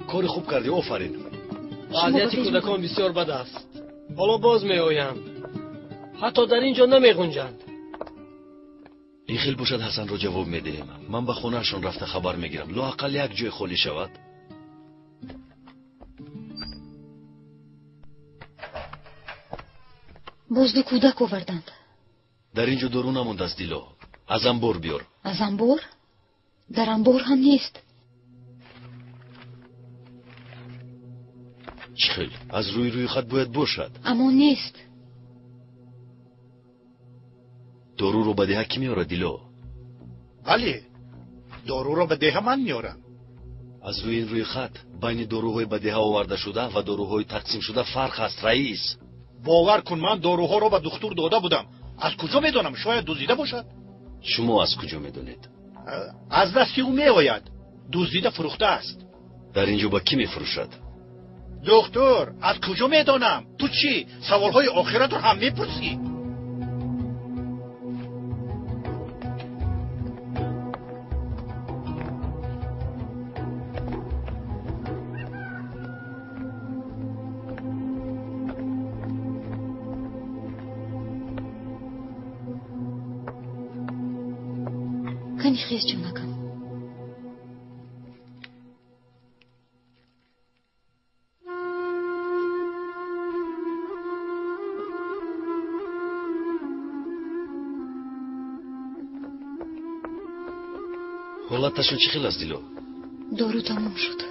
کار خوب کردی آفرین. وضعیت کودکان بسیار بد است. حالا باز می آیند. حتی در اینجا نمی گنجند. این خیلی باشد حسن را جواب می دهیم. من به خونهشان رفته خبر می گیرم. لااقل یک جای خالی شود. باز دو کودک آوردند. در اینجا دارو نمونده است دیلا. از انبار بیار. از انبار؟ در انبار هم نیست. چخیل از روی خط باید باشد. اما نیست. دارو رو به ده کی میاره دیلا؟ بله دارو رو به ده من میارم. از روی خط بین داروهای به ده آورده شده و داروهای تقسیم شده فرق است رئیس. باور کن من داروها رو به دکتر داده بودم. از کجا میدونم؟ شاید دزدیده باشد. شما از کجا میدونید؟ از دستی او میآید. دزدیده فروخته است. در اینجا با کی میفروشد؟ دکتر از کجا میدونم؟ تو چی؟ سوالهای آخرت رو هم میپرسی؟ کانی خیز جونکم. حالتشون چه خیلی است دیلو؟ دارو تمام شد.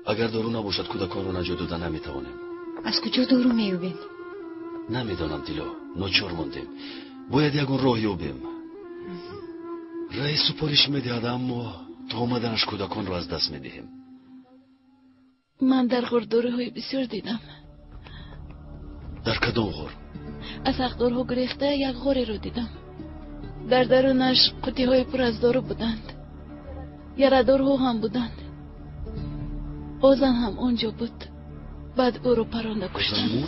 اگر دارو نباشد کودکان رو نجات دادن نمیتوانیم. از کجا دارو میوبین؟ نمیدانم دیلو، ناچار ماندیم. باید یگون راه یابیم. رئیس سپارش میدهد اما تا آمدنش کودکان رو از دست میدهیم. من در غار داروهای بسیار دیدم. در کدام غار؟ از حقدارها گریخته یک غاری رو دیدم. در درونش قوطی های پر از دارو بودند. یره‌دارها هم بودند. آزن هم آنجا بود. بعد او رو پرانده کشتند.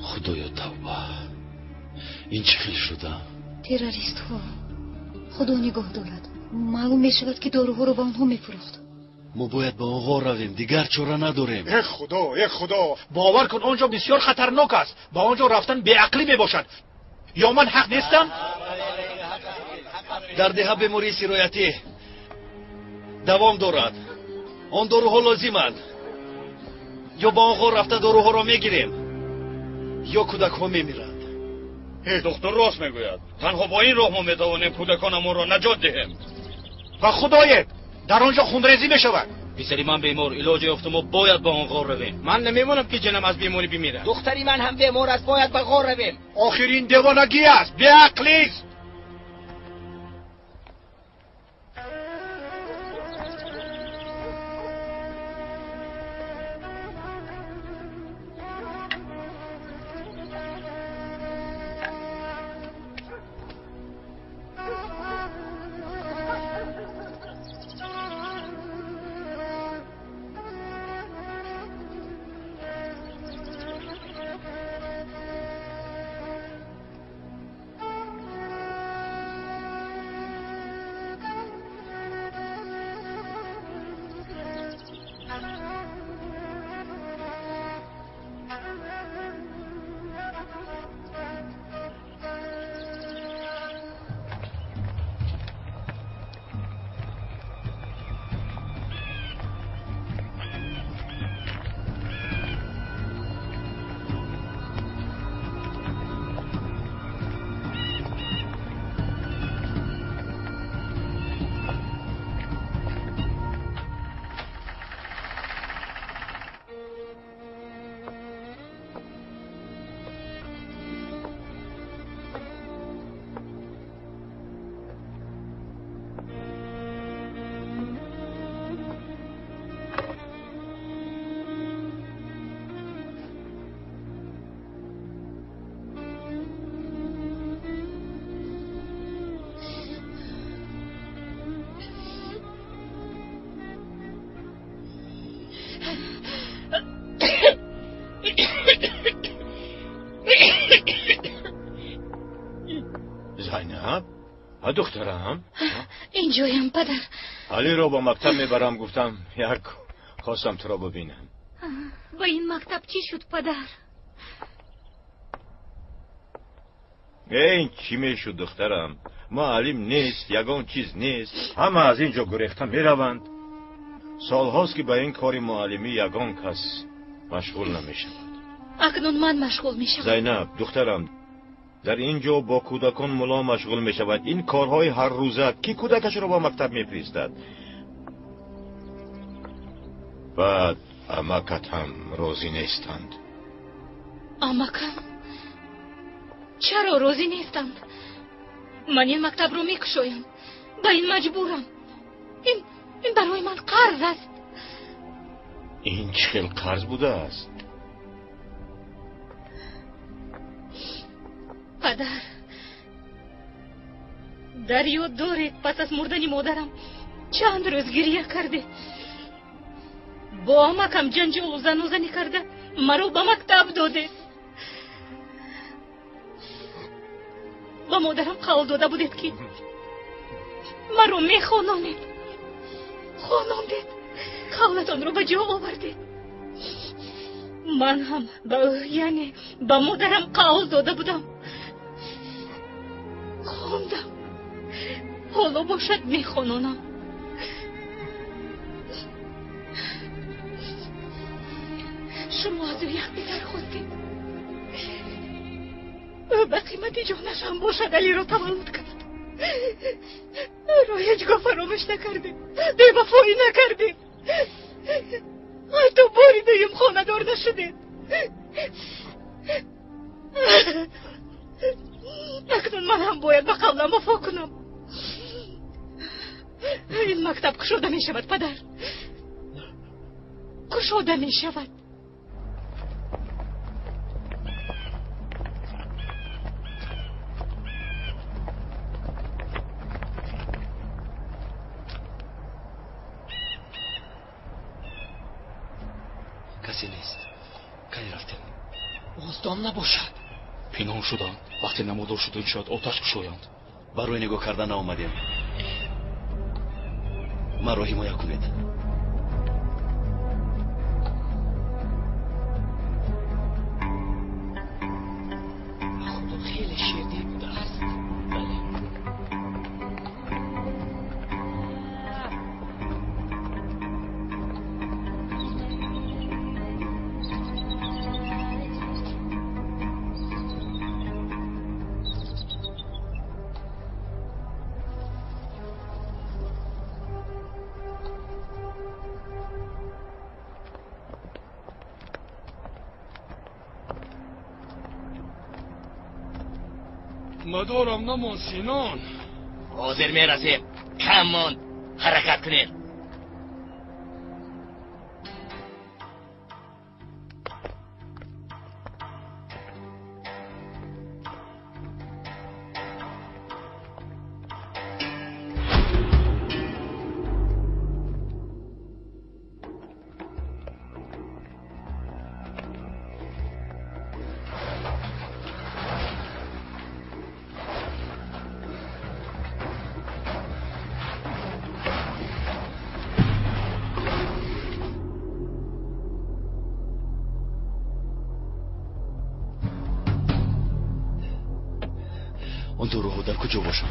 خدایا توبه. این چه خیلی شده؟ تروریست ها. خدا نگاه دارد. معلوم می شود که داروها رو به آنها می فروخت. ما باید به آنها رویم، دیگر چاره نداریم. ای خدا باور کن آنجا بسیار خطرناک است. با آنجا رفتن بی عقلی می باشد. یا من حق نیستم؟ در ده بیماری سرایتی دوام دارد. آن داروها لازمند. یا با آنها رفته داروها را میگیریم یا کودک ها میمیرند. دکتر راست میگوید. تنها با این راه ما میتوانیم کودکانمون را نجات دهیم. و خدایت در آنجا خونریزی میشود. پسری من بیمار علاج یافته، ما باید با آن غار رویم. من نمیمونم که جنم از بیماری بمیره. دختری من هم بیمار است، باید به غار رویم. آخرین دیوانگی است، بیعقلی است. زینب؟ دخترم؟ اینجایم پدر. علی رو با مکتب میبرم، گفتم خواستم تو را ببینم. با این مکتب چی شد پدر؟ این چی میشد دخترم؟ معلم نیست، یگان چیز نیست. همه از اینجا گریخته میروند. سالهاست که به این کاری معلمی یگان کس مشغول نمیشود. اکنون من مشغول میشم. زینب دخترم، در اینجا با کودکان ملا مشغول میشود. این کارهای هر روزه کی کودکش را با مکتب میفرستد؟ بعد امکت هم راضی نیستند. امکم؟ چرا راضی نیستند؟ من این مکتب رو میکشایم. به این مجبورم. این برای من قرض است. این چه خیلی قرض بوده است؟ پدر، در یاد دارید پس از مردن مادرم چند روز گریه کرده. با امکم جنجال و زن و زنی کرده مرا به مکتب داده. با مادرم قول داده بودید که مرا میخوانانید. خواندید، قولتان رو به جا آوردید. من هم به مادرم قول داده بودم. خواندم. بالا باشد میخوانونم. شما از او یک بیتر خواستید به قیمت جانش هم باشد علی را تولد کرد. را هیچگاه فراموش نکرده، بی‌وفایی نکرده، حتی باری دویم خانه‌دار نشده. اکنون من هم باید به قولم وفا کنم. این مکتب گشوده می شود پدر، گشوده می شود. کسی نیست. کی رفتیم؟ بازدام نباشد. پنهان شدند. وقتی نمودار شدن شاید آتش گشایند. برای نگاه کردن آمدیم. من را حمایت کنید. خدا خیلی شیردل بوده است. بله. مدارم نمان سینان. حاضر میرسیم. کم ماند. حرکت کنید. اون دروغ در کجا باشند؟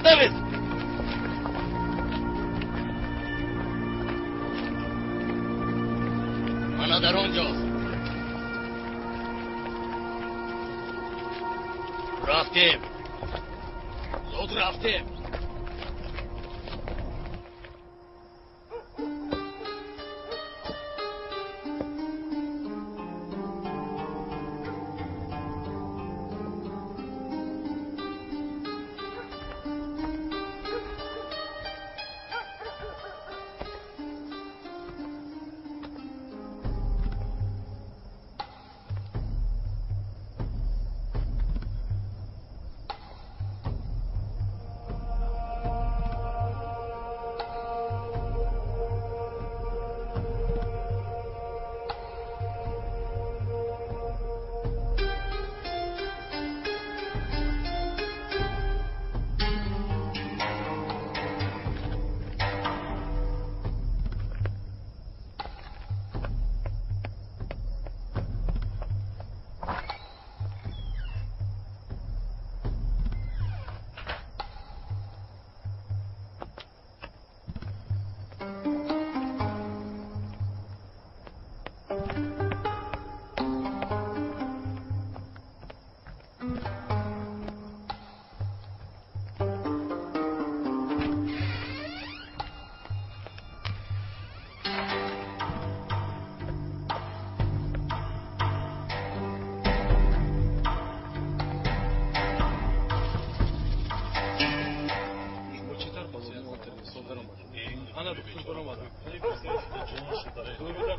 David! مانا در اونجاست. رفتیم. زود رفتیم.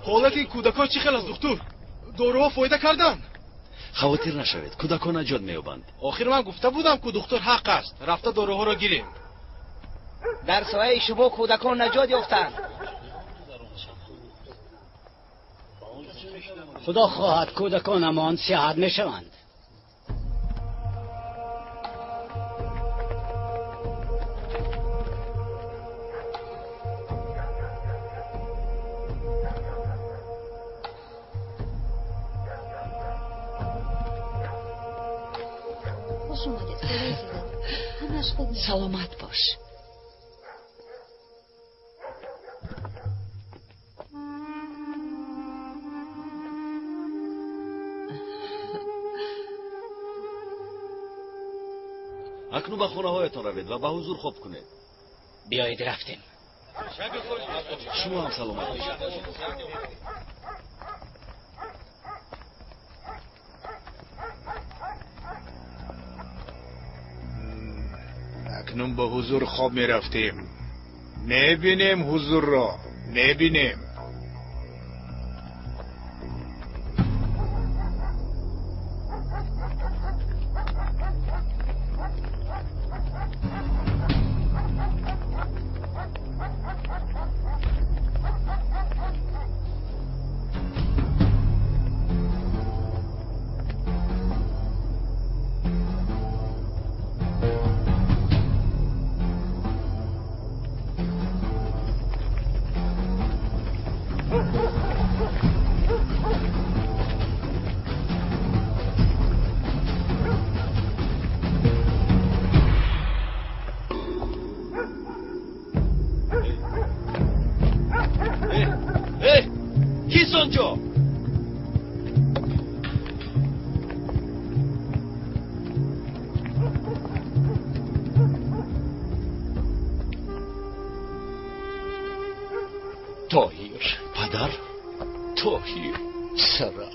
حالت این کودکان چی خیلی است دکتر؟ داروها فایده کردن؟ خاطر نشوید، کودکان نجات مییابند. آخر من گفته بودم که دکتر حق است. رفته داروها را گیریم. در سایه شما کودکان نجات یافتند. خدا خواهد کودکان امان صحت میشوند. سلامت باش. اکنون به خونه هایتان روید و به حضور خوب کنید. بیایید رفتیم. شما هم سلامت باشید. اکنون به حضور خواب می رفتیم. نبینیم حضور را، نبینیم. طاهیر پدر؟ طاهیر سرم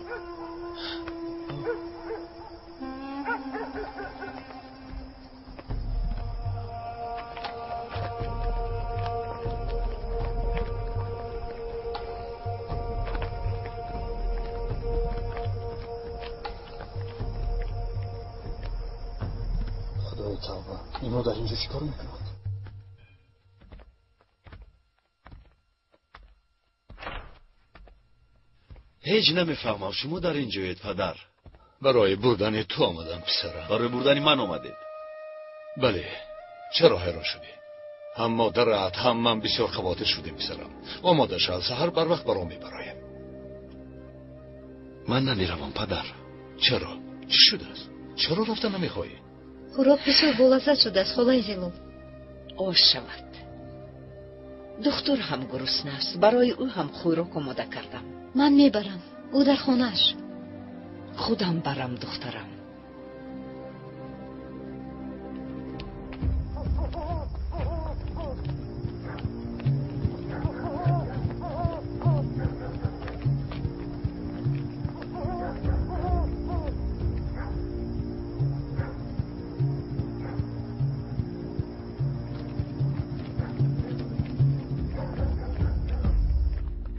خدای توبه، اینا در اینجا چیکار میکنند؟ هیچ نمیفهمم شما در اینجایید پدر. برای بردن تو آمدم پسرم. برای بردن من آمدید؟ بله. چرا حیران شدی؟ هم مادرت هم من بسیار خواطر شدیم پسرم. آماده شو، سحر بر وقت برام میبرایم. من نمیروم پدر. چرا؟ چی شده است؟ چرا رفتن نمیخواهی؟ خوراب بسیار بولازد شده است خالای زیلو. آش شود. دختر هم گرسنه است. برای او هم خوراک آماده کردم. من میبرم. او در خانه‌اش. خودم برم دخترم.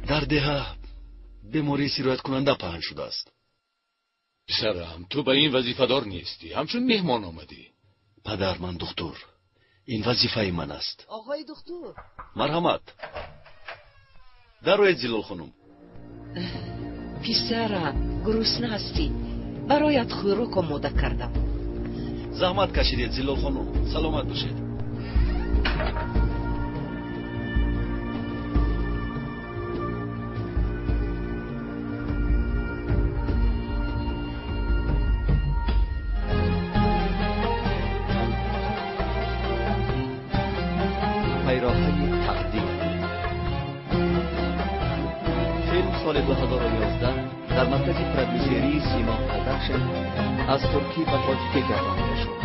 در ده بیماری سیرایت کننده پهن شده است. پسرم تو به این وظیفه دار نیستی، همچون مهمان آمدی. پدر من دکتر، این وظیفه من است. آقای دکتر مرحمت. دروید زیلال خانم. پسرم گرسنه هستی؟ برایت خوراک آماده کردم. زحمت کشیدید زیلال خانم. سلامت باشید. سال 2011 در مرکز پرودوسری سیما پروداکشن از ترکی و تاجیکی گردانده شد.